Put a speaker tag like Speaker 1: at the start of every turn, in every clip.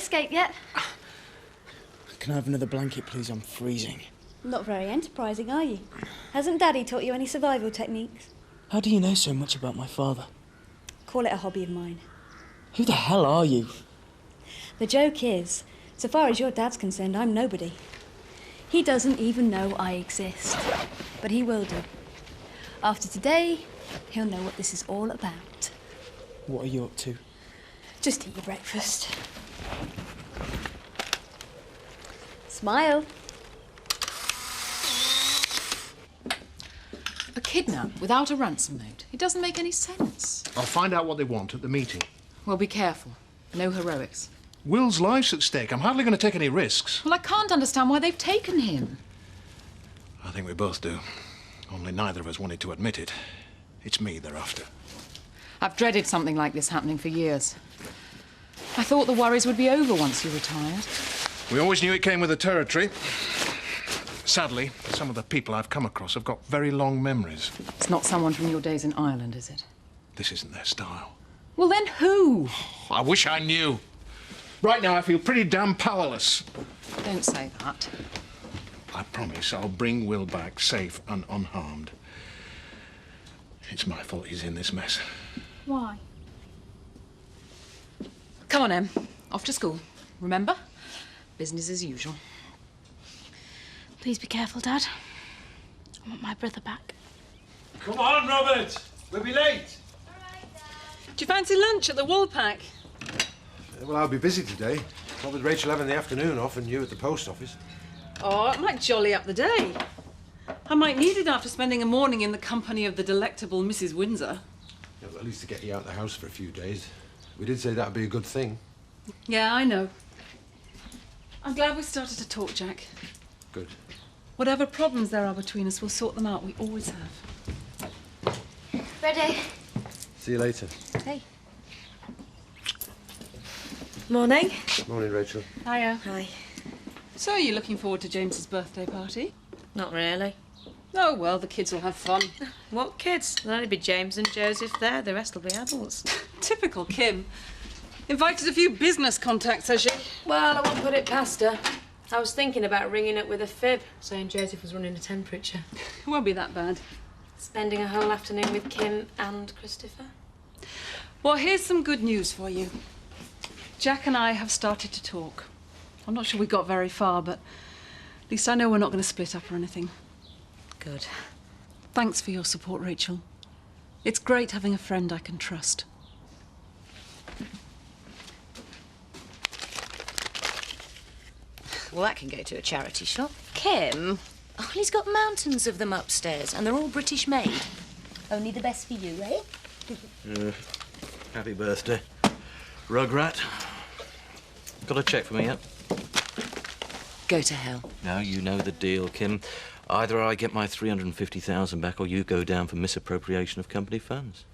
Speaker 1: escaped yet?
Speaker 2: Can I have another blanket, please? I'm freezing.
Speaker 1: Not very enterprising, are you? Hasn't Daddy taught you any survival techniques?
Speaker 2: How do you know so much about my father?
Speaker 1: Call it a hobby of mine.
Speaker 2: Who the hell are you?
Speaker 1: The joke is, so far as your dad's concerned, I'm nobody. He doesn't even know I exist. But he will do. After today, he'll know what this is all about.
Speaker 2: What are you up to?
Speaker 1: Just eat your breakfast. Smile.
Speaker 3: A kidnap without a ransom note. It doesn't make any sense.
Speaker 4: I'll find out what they want at the meeting.
Speaker 3: Well, be careful. No heroics.
Speaker 4: Will's life's at stake. I'm hardly going to take any risks.
Speaker 3: Well, I can't understand why they've taken him.
Speaker 4: I think we both do. Only neither of us wanted to admit it. It's me they're after.
Speaker 3: I've dreaded something like this happening for years. I thought the worries would be over once you retired.
Speaker 4: We always knew it came with the territory. Sadly, some of the people I've come across have got very long memories.
Speaker 3: It's not someone from your days in Ireland, is it?
Speaker 4: This isn't their style.
Speaker 3: Well, then who?
Speaker 4: I wish I knew. Right now, I feel pretty damn powerless.
Speaker 3: Don't say that.
Speaker 4: I promise I'll bring Will back safe and unharmed. It's my fault he's in this mess.
Speaker 1: Why?
Speaker 3: Come on, Em. Off to school. Remember? Business as usual.
Speaker 1: Please be careful, Dad. I want my brother back.
Speaker 5: Come on, Robert. We'll be late.
Speaker 6: Do you fancy lunch at the Woolpack?
Speaker 5: Well, I'll be busy today. What with Rachel having the afternoon off and you at the post office.
Speaker 6: Oh, it might jolly up the day. I might need it after spending a morning in the company of the delectable Mrs. Windsor.
Speaker 5: Yeah, well, at least to get you out of the house for a few days. We did say that'd be a good thing.
Speaker 6: Yeah, I know. I'm glad we started to talk, Jack.
Speaker 5: Good.
Speaker 6: Whatever problems there are between us, we'll sort them out. We always have.
Speaker 1: Ready?
Speaker 5: See you later.
Speaker 1: Hey.
Speaker 6: Morning.
Speaker 5: Morning, Rachel.
Speaker 6: Hiya.
Speaker 7: Hi.
Speaker 6: So, are you looking forward to James's birthday party?
Speaker 7: Not really.
Speaker 6: Oh, well, the kids will have fun.
Speaker 7: What kids? There'll only be James and Joseph there. The rest will be adults.
Speaker 6: Typical Kim. Invited a few business contacts, has she?
Speaker 7: Well, I won't put it past her. I was thinking about ringing it with a fib, saying Joseph was running a temperature.
Speaker 6: It won't be that bad.
Speaker 7: Spending a whole afternoon with Kim and Christopher.
Speaker 6: Well, here's some good news for you. Jack and I have started to talk. I'm not sure we got very far, but at least I know we're not going to split up or anything.
Speaker 7: Good.
Speaker 6: Thanks for your support, Rachel. It's great having a friend I can trust.
Speaker 8: Well, that can go to a charity shop. Kim? Oh, he's got mountains of them upstairs, and they're all British made. Only the best for you, eh?
Speaker 9: Happy birthday. Rugrat. Got a cheque for me yet?
Speaker 8: Go to hell.
Speaker 9: Now you know the deal, Kim. Either I get my 350,000 back or you go down for misappropriation of company funds.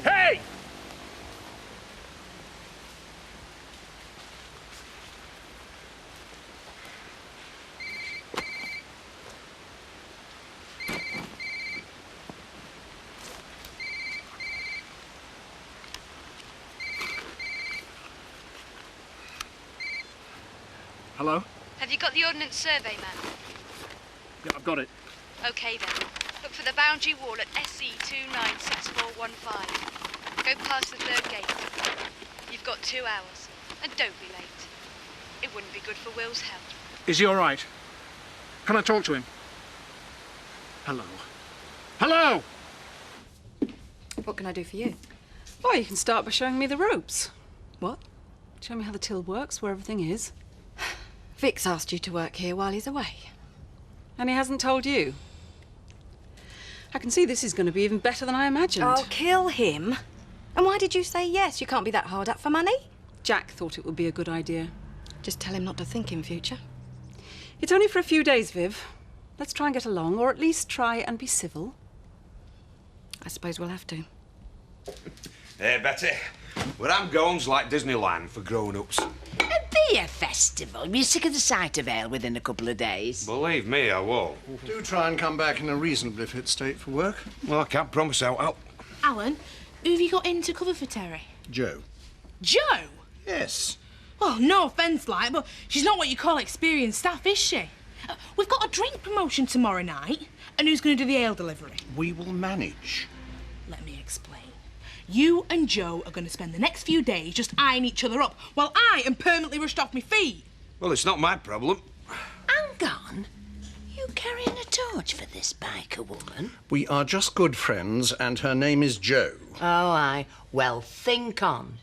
Speaker 4: Hey! Hello?
Speaker 10: Have you got the Ordnance Survey map?
Speaker 4: Yeah, I've got it.
Speaker 10: OK then. Look for the boundary wall at SE 296415. Go past the third gate. You've got 2 hours. And don't be late. It wouldn't be good for Will's health.
Speaker 4: Is he all right? Can I talk to him? Hello? Hello!
Speaker 6: What can I do for you? Well, you can start by showing me the ropes. What? Show me how the till works, where everything is.
Speaker 7: Vic's asked you to work here while he's away.
Speaker 6: And he hasn't told you? I can see this is going to be even better than I imagined.
Speaker 11: I'll kill him. And why did you say yes? You can't be that hard up for money.
Speaker 6: Jack thought it would be a good idea.
Speaker 11: Just tell him not to think in future.
Speaker 6: It's only for a few days, Viv. Let's try and get along, or at least try and be civil.
Speaker 11: I suppose we'll have to.
Speaker 5: Hey, Betty. Where I'm going's like Disneyland for grown-ups.
Speaker 12: A beer festival. You'll be sick of the sight of ale within a couple of days.
Speaker 5: Believe me, I won't.
Speaker 4: Do try and come back in a reasonably fit state for work.
Speaker 5: Well, I can't promise I'll...
Speaker 13: Alan, who have you got in to cover for Terry?
Speaker 4: Joe.
Speaker 13: Joe?
Speaker 4: Yes.
Speaker 13: Well, no offence, like, but she's not what you call experienced staff, is she? We've got a drink promotion tomorrow night, and who's going to do the ale delivery?
Speaker 4: We will manage.
Speaker 13: Let me explain. You and Joe are going to spend the next few days just eyeing each other up, while I am permanently rushed off my feet.
Speaker 5: Well, it's not my problem.
Speaker 12: Hang on. You carrying a torch for this biker woman?
Speaker 4: We are just good friends, and her name is Joe.
Speaker 12: Oh, aye. Well, think on.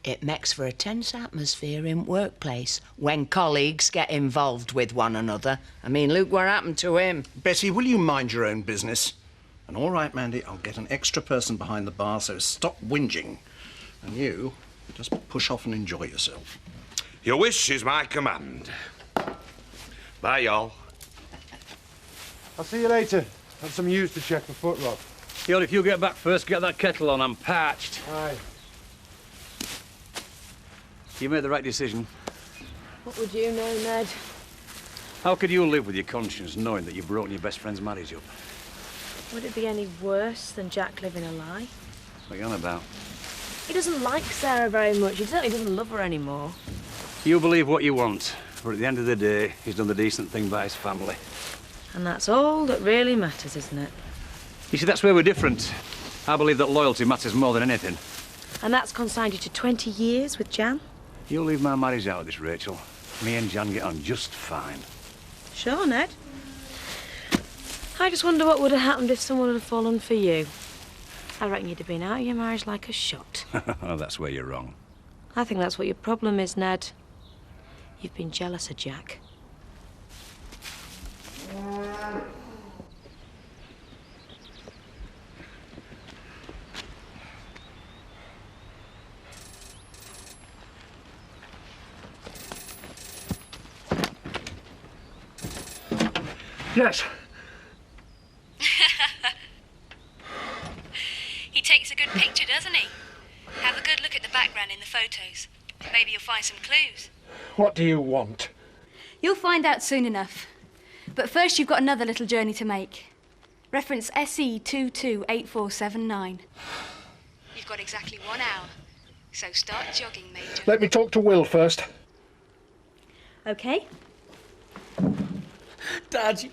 Speaker 12: It makes for a tense atmosphere in workplace when colleagues get involved with one another. I mean, look what happened to him.
Speaker 4: Betty, will you mind your own business? And all right, Mandy, I'll get an extra person behind the bar, so stop whinging. And you, just push off and enjoy yourself.
Speaker 5: Your wish is my command. Bye, y'all. I'll see you later. Have some use to check for foot rot.
Speaker 14: Yo, if you get back first, get that kettle on. I'm parched.
Speaker 5: Aye.
Speaker 14: You made the right decision.
Speaker 7: What would you know, Ned?
Speaker 14: How could you live with your conscience knowing that you've broken your best friend's marriage up?
Speaker 7: Would it be any worse than Jack living a lie?
Speaker 14: What are you on about?
Speaker 7: He doesn't like Sarah very much. He certainly doesn't love her anymore.
Speaker 14: You believe what you want, but at the end of the day, he's done the decent thing by his family.
Speaker 7: And that's all that really matters, isn't it?
Speaker 14: You see, that's where we're different. I believe that loyalty matters more than anything.
Speaker 7: And that's consigned you to 20 years with Jan?
Speaker 14: You'll leave my marriage out of this, Rachel. Me and Jan get on just fine.
Speaker 7: Sure, Ned. I just wonder what would have happened if someone had fallen for you. I reckon you'd have been out of your marriage like a shot.
Speaker 14: Oh, that's where you're wrong.
Speaker 7: I think that's what your problem is, Ned. You've been jealous of Jack.
Speaker 4: Yes.
Speaker 10: He takes a good picture, doesn't he? Have a good look at the background in the photos. Maybe you'll find some clues.
Speaker 4: What do you want?
Speaker 1: You'll find out soon enough. But first you've got another little journey to make. Reference SE228479.
Speaker 10: You've got exactly 1 hour. So start jogging, Major.
Speaker 4: Let me talk to Will first.
Speaker 1: Okay.
Speaker 2: Dad,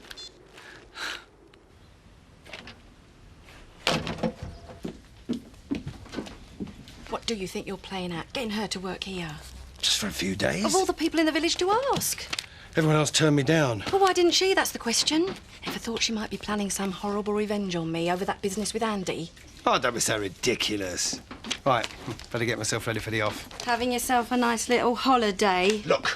Speaker 11: What do you think you're playing at? Getting her to work here?
Speaker 5: Just for a few days.
Speaker 11: Of all the people in the village to ask.
Speaker 5: Everyone else turned me down.
Speaker 11: Well, why didn't she? That's the question. Ever thought she might be planning some horrible revenge on me over that business with Andy?
Speaker 5: Oh, don't be so ridiculous. Right, better get myself ready for the off.
Speaker 11: Having yourself a nice little holiday.
Speaker 5: Look,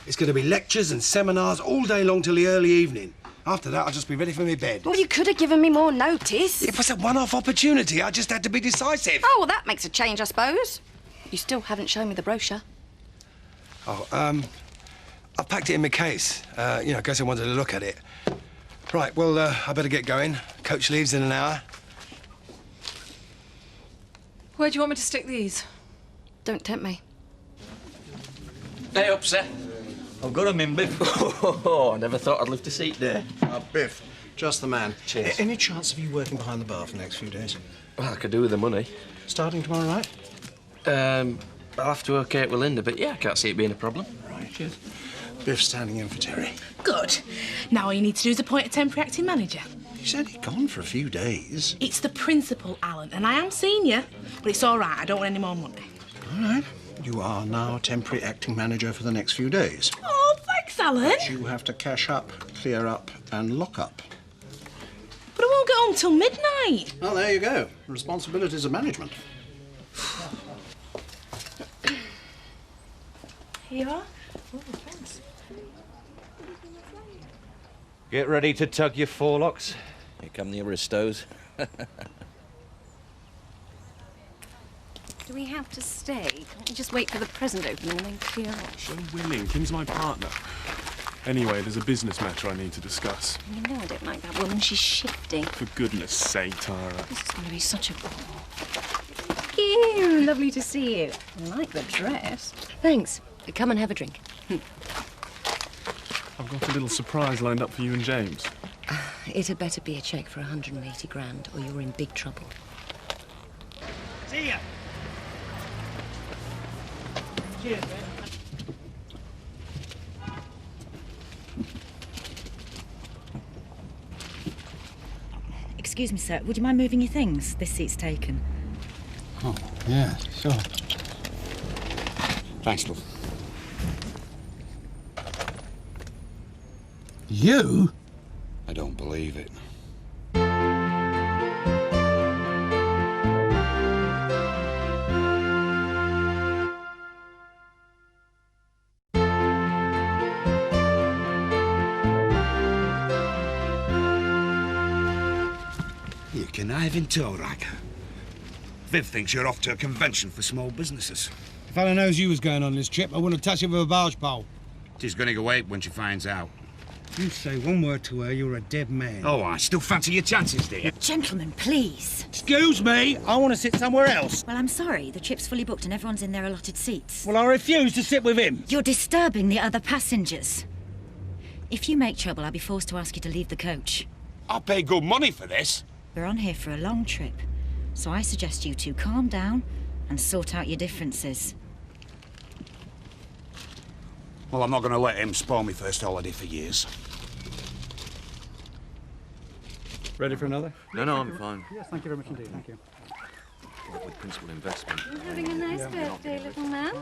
Speaker 5: it's going to be lectures and seminars all day long till the early evening. After that, I'll just be ready for my bed.
Speaker 11: Well, you could have given me more notice.
Speaker 5: It was a one-off opportunity. I just had to be decisive.
Speaker 11: Oh, well, that makes a change, I suppose. You still haven't shown me the brochure.
Speaker 5: Oh, I've packed it in my case, you know, in case I wanted to look at it. Right, well, I better get going. Coach leaves in an hour.
Speaker 6: Where do you want me to stick these?
Speaker 11: Don't tempt me.
Speaker 9: Hey up, sir. I've got 'em in, Biff. Oh, I never thought I'd live to see it there.
Speaker 4: Biff, just the man.
Speaker 9: Cheers.
Speaker 4: Any chance of you working behind the bar for the next few days?
Speaker 9: Well, I could do with the money.
Speaker 4: Starting tomorrow night?
Speaker 9: I'll have to okay it with Linda, but yeah, I can't see it being a problem.
Speaker 4: Right. Cheers. Biff's standing in for Terry.
Speaker 13: Good. Now all you need to do is appoint a temporary acting manager.
Speaker 4: He said he'd gone for a few days.
Speaker 13: It's the principal, Alan, and I am senior, but it's all right. I don't want any more money.
Speaker 4: All right. You are now temporary acting manager for the next few days.
Speaker 13: Oh, thanks, Alan.
Speaker 4: You have to cash up, clear up, and lock up.
Speaker 13: But I won't get home till midnight.
Speaker 4: Well, there you go. Responsibilities of management.
Speaker 13: Here you are. Oh, thanks.
Speaker 9: Get ready to tug your forelocks. Here come the aristos.
Speaker 11: Do we have to stay? Can't we just wait for the present opening and then clear off?
Speaker 15: So willing. Kim's my partner. Anyway, there's a business matter I need to discuss.
Speaker 11: You know I don't like that woman. She's shifty.
Speaker 15: For goodness sake, Tara.
Speaker 11: This is going to be such a bore. Ew, lovely to see you. I like the dress.
Speaker 8: Thanks. Come and have a drink.
Speaker 15: I've got a little surprise lined up for you and James.
Speaker 8: It had better be a cheque for 180 grand, or you're in big trouble.
Speaker 16: See ya. Cheers, man.
Speaker 17: Excuse me, sir. Would you mind moving your things? This seat's taken.
Speaker 18: Oh, yeah, sure. Thanks, love. You? I don't believe it.
Speaker 19: You conniving toe rag. Viv thinks you're off to a convention for small businesses.
Speaker 18: If I'd known you was going on this trip, I wouldn't have touched it with a barge pole.
Speaker 19: She's going to go ape when she finds out.
Speaker 18: You say one word to her, you're a dead man.
Speaker 19: Oh, I still fancy your chances, dear.
Speaker 17: Gentlemen, please.
Speaker 18: Excuse me, I want to sit somewhere else.
Speaker 17: Well, I'm sorry. The trip's fully booked and everyone's in their allotted seats.
Speaker 18: Well, I refuse to sit with him.
Speaker 17: You're disturbing the other passengers. If you make trouble, I'll be forced to ask you to leave the coach.
Speaker 19: I'll pay good money for this.
Speaker 17: We're on here for a long trip, so I suggest you two calm down and sort out your differences.
Speaker 19: Well, I'm not going to let him spoil me first holiday for years.
Speaker 15: Ready for another?
Speaker 9: No, I'm fine.
Speaker 16: Yes, thank you very much indeed. Thank you.
Speaker 9: With principal investment.
Speaker 1: You're having a nice birthday, little man.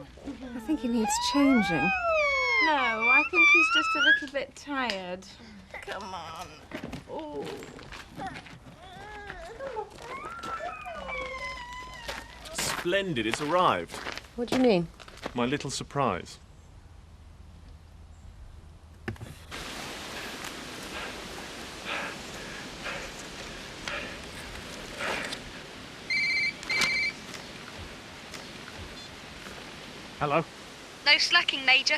Speaker 7: I think he needs changing. No, I think he's just a little bit tired. Come on. Oh.
Speaker 15: Splendid, it's arrived.
Speaker 8: What do you mean?
Speaker 15: My little surprise.
Speaker 16: Hello?
Speaker 10: No slacking, Major.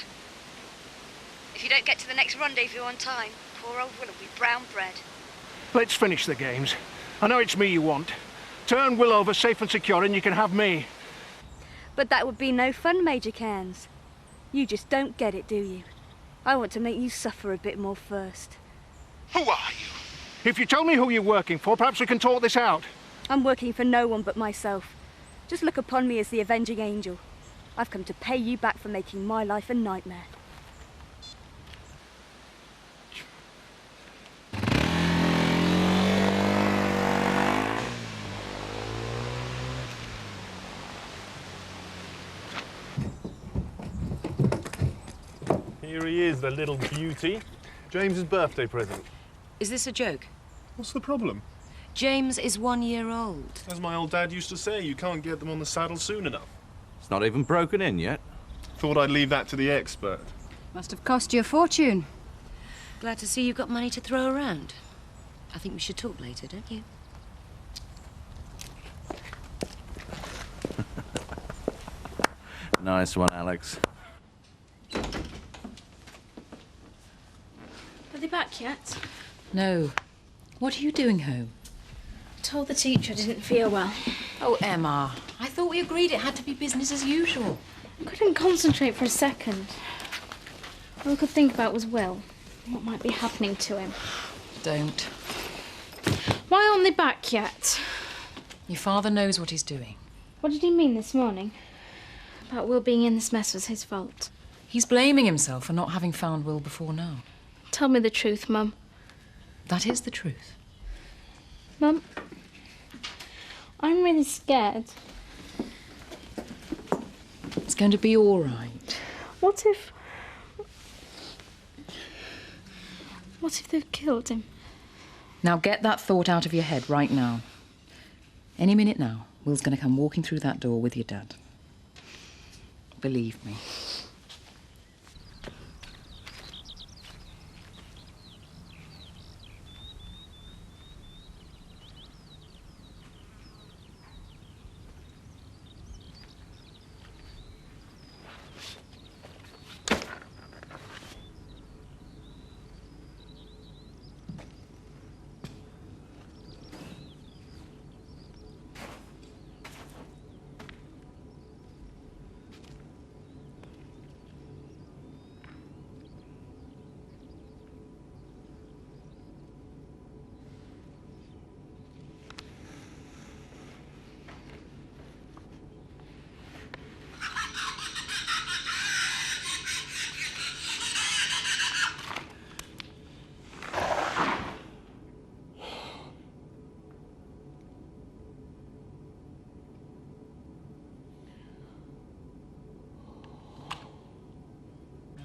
Speaker 10: If you don't get to the next rendezvous on time, poor old Will will be brown bread.
Speaker 16: Let's finish the games. I know it's me you want. Turn Will over safe and secure and you can have me.
Speaker 1: But that would be no fun, Major Cairns. You just don't get it, do you? I want to make you suffer a bit more first.
Speaker 16: Who are you? If you tell me who you're working for, perhaps we can talk this out.
Speaker 1: I'm working for no one but myself. Just look upon me as the avenging angel. I've come to pay you back for making my life a nightmare.
Speaker 15: Here he is, the little beauty. James's birthday present.
Speaker 8: Is this a joke?
Speaker 15: What's the problem?
Speaker 8: James is 1 year old.
Speaker 15: As my old dad used to say, you can't get them on the saddle soon enough.
Speaker 9: It's not even broken in yet.
Speaker 15: Thought I'd leave that to the expert.
Speaker 11: Must have cost you a fortune.
Speaker 8: Glad to see you've got money to throw around. I think we should talk later, don't you?
Speaker 9: Nice one, Alex.
Speaker 7: Are they back yet?
Speaker 3: No. What are you doing home?
Speaker 7: I told the teacher I didn't feel well.
Speaker 3: Oh, Emma. I thought we agreed it had to be business as usual.
Speaker 7: I couldn't concentrate for a second. All I could think about was Will. What might be happening to him.
Speaker 3: Don't.
Speaker 7: Why aren't they back yet?
Speaker 3: Your father knows what he's doing.
Speaker 7: What did he mean this morning? About Will being in this mess was his fault.
Speaker 3: He's blaming himself for not having found Will before now.
Speaker 7: Tell me the truth, Mum.
Speaker 3: That is the truth.
Speaker 7: Mum, I'm really scared.
Speaker 3: It's going to be all right.
Speaker 7: What if they've killed him?
Speaker 3: Now get that thought out of your head right now. Any minute now, Will's going to come walking through that door with your dad. Believe me.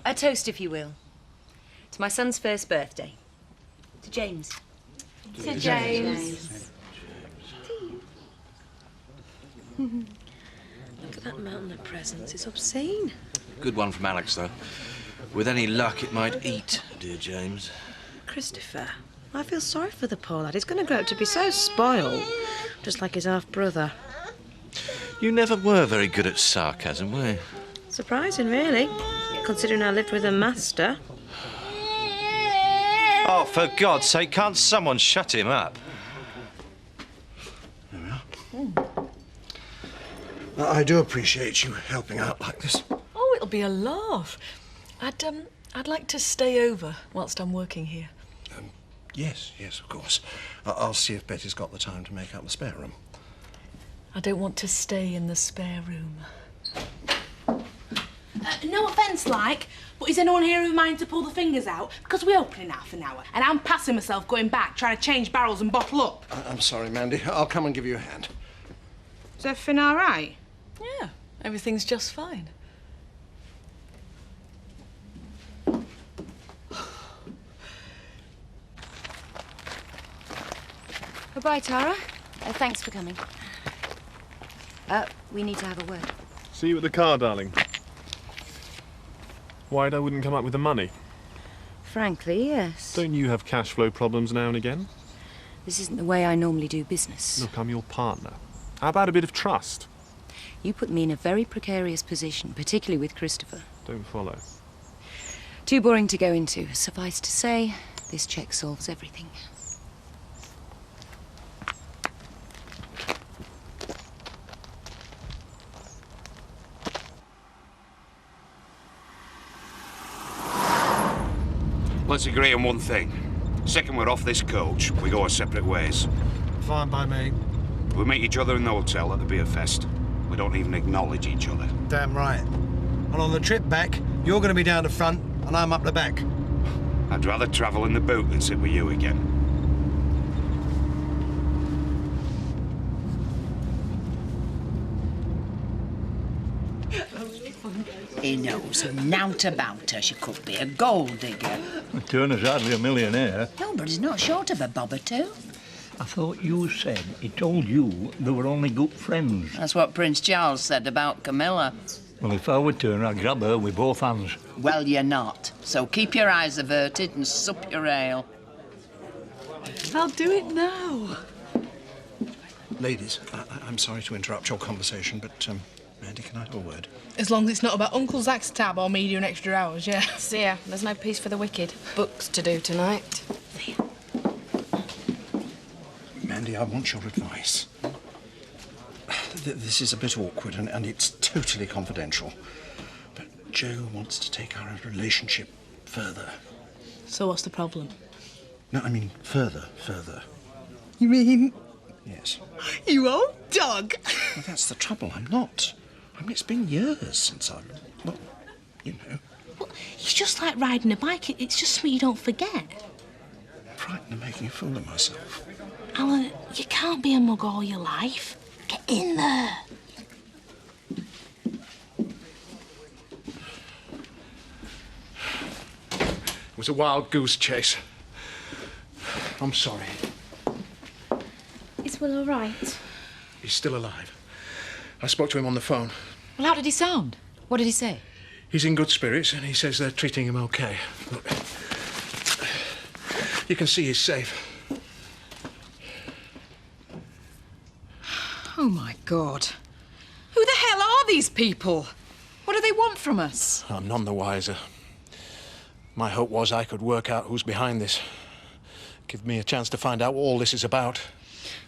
Speaker 8: A toast, if you will. To my son's first birthday. To James.
Speaker 13: To James.
Speaker 7: Look at that mountain of presents. It's obscene.
Speaker 9: Good one from Alex, though. With any luck, it might eat, dear James.
Speaker 7: Christopher, I feel sorry for the poor lad. He's going to grow up to be so spoiled, just like his half-brother.
Speaker 9: You never were very good at sarcasm, were you?
Speaker 7: Surprising, really, considering I lived with a master.
Speaker 9: Oh, for God's sake, can't someone shut him up?
Speaker 4: There we are. I do appreciate you helping out like this.
Speaker 6: Oh, it'll be a laugh. I'd like to stay over whilst I'm working here.
Speaker 4: Yes, of course. I'll see if Betty's got the time to make up the spare room.
Speaker 6: I don't want to stay in the spare room.
Speaker 13: No offence, like, but is anyone here who mind to pull the fingers out? Because we open in half an hour, and I'm passing myself going back, trying to change barrels and bottle up.
Speaker 4: I'm sorry, Mandy. I'll come and give you a hand.
Speaker 13: Is everything all right?
Speaker 6: Yeah, everything's just fine.
Speaker 8: Goodbye, Tara. Thanks for coming. We need to have a word.
Speaker 15: See you at the car, darling. Why'd I wouldn't come up with the money?
Speaker 8: Frankly, yes.
Speaker 15: Don't you have cash flow problems now and again?
Speaker 8: This isn't the way I normally do business.
Speaker 15: Look, I'm your partner. How about a bit of trust?
Speaker 8: You put me in a very precarious position, particularly with Christopher.
Speaker 15: Don't follow.
Speaker 8: Too boring to go into. Suffice to say, this cheque solves everything.
Speaker 19: Let's agree on one thing. Second we're off this coach, we go our separate ways.
Speaker 18: Fine by me.
Speaker 19: We meet each other in the hotel at the beer fest. We don't even acknowledge each other.
Speaker 18: Damn right. And on the trip back, you're going to be down the front and I'm up the back.
Speaker 19: I'd rather travel in the boot than sit with you again.
Speaker 12: He knows nowt about her. She could be a gold digger.
Speaker 20: Turner's hardly a millionaire.
Speaker 12: No, but he's not short of a bob or two.
Speaker 20: I thought you said he told you they were only good friends.
Speaker 12: That's what Prince Charles said about Camilla.
Speaker 20: Well, if I were Turner, I'd grab her with both hands.
Speaker 12: Well, you're not. So keep your eyes averted and sup your ale.
Speaker 6: I'll do it now.
Speaker 4: Ladies, I'm sorry to interrupt your conversation, but, Mandy, can I have a word?
Speaker 13: As long as it's not about Uncle Zach's tab or me doing extra hours, yeah.
Speaker 11: See ya. There's no peace for the wicked. Books to do tonight.
Speaker 4: Mandy, I want your advice. This is a bit awkward and it's totally confidential. But Joe wants to take our relationship further.
Speaker 13: So what's the problem?
Speaker 4: No, I mean further.
Speaker 13: You mean...
Speaker 4: Yes.
Speaker 13: You old dog?
Speaker 4: Well, that's the trouble. I'm not. I mean, it's been years since I've... Well, you know.
Speaker 13: Well, it's just like riding a bike. It's just something you don't forget.
Speaker 4: I'm frightened of making a fool of myself.
Speaker 13: Alan, you can't be a mug all your life. Get in there.
Speaker 16: It was a wild goose chase. I'm sorry.
Speaker 1: Is Will all right?
Speaker 16: He's still alive. I spoke to him on the phone.
Speaker 3: Well, how did he sound? What did he say?
Speaker 16: He's in good spirits and he says they're treating him okay. Look, you can see he's safe.
Speaker 3: Oh, my God. Who the hell are these people? What do they want from us?
Speaker 16: I'm none the wiser. My hope was I could work out who's behind this. Give me a chance to find out what all this is about.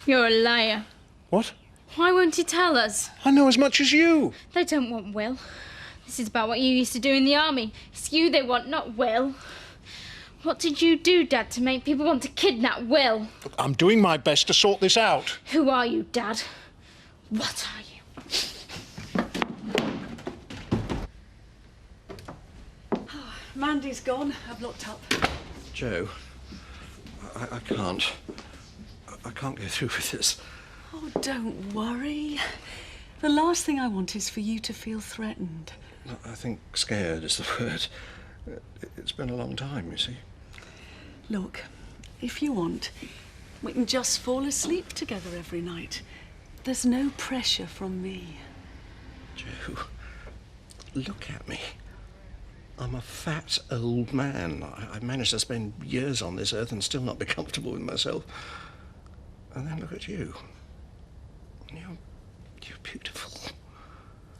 Speaker 1: You're a liar.
Speaker 16: What?
Speaker 1: Why won't you tell us?
Speaker 16: I know as much as you.
Speaker 1: They don't want Will. This is about what you used to do in the army. It's you they want, not Will. What did you do, Dad, to make people want to kidnap Will?
Speaker 16: Look, I'm doing my best to sort this out.
Speaker 1: Who are you, Dad? What are you?
Speaker 6: Mandy's gone. I've looked up.
Speaker 4: Joe, I can't. I can't go through with this.
Speaker 6: Oh, don't worry. The last thing I want is for you to feel threatened.
Speaker 4: I think scared is the word. It's been a long time, you see.
Speaker 6: Look, if you want, we can just fall asleep together every night. There's no pressure from me.
Speaker 4: Jo, look at me. I'm a fat old man. I've managed to spend years on this earth and still not be comfortable with myself. And then look at you. You're beautiful.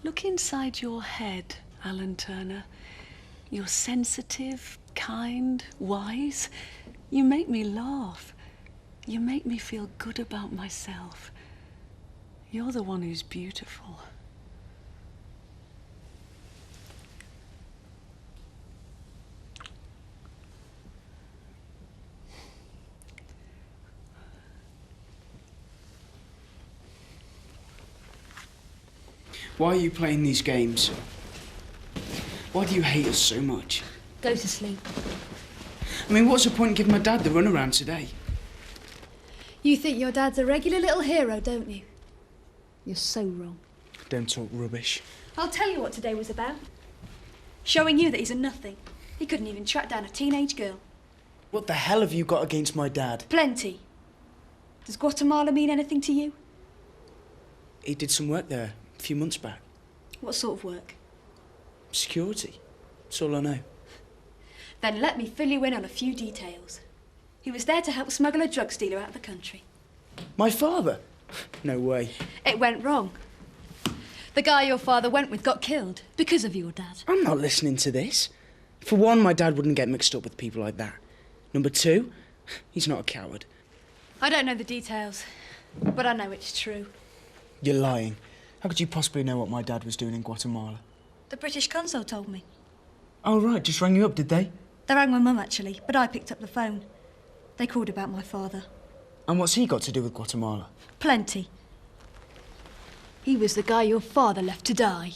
Speaker 6: Look inside your head, Alan Turner. You're sensitive, kind, wise. You make me laugh. You make me feel good about myself. You're the one who's beautiful.
Speaker 2: Why are you playing these games? Why do you hate us so much?
Speaker 1: Go to sleep.
Speaker 2: I mean, what's the point in giving my dad the runaround today?
Speaker 1: You think your dad's a regular little hero, don't you? You're so wrong.
Speaker 2: Don't talk rubbish.
Speaker 1: I'll tell you what today was about. Showing you that he's a nothing. He couldn't even track down a teenage girl.
Speaker 2: What the hell have you got against my dad?
Speaker 1: Plenty. Does Guatemala mean anything to you?
Speaker 2: He did some work there a few months back.
Speaker 1: What sort of work?
Speaker 2: Security. That's all I know.
Speaker 1: Then let me fill you in on a few details. He was there to help smuggle a drugs dealer out of the country.
Speaker 2: My father? No way.
Speaker 1: It went wrong. The guy your father went with got killed because of your dad.
Speaker 2: I'm not listening to this. For one, my dad wouldn't get mixed up with people like that. Number two, he's not a coward.
Speaker 1: I don't know the details, but I know it's true.
Speaker 2: You're lying. How could you possibly know what my dad was doing in Guatemala?
Speaker 1: The British consul told me.
Speaker 2: Oh, right, just rang you up, did they?
Speaker 1: They rang my mum, actually, but I picked up the phone. They called about my father.
Speaker 2: And what's he got to do with Guatemala?
Speaker 1: Plenty. He was the guy your father left to die.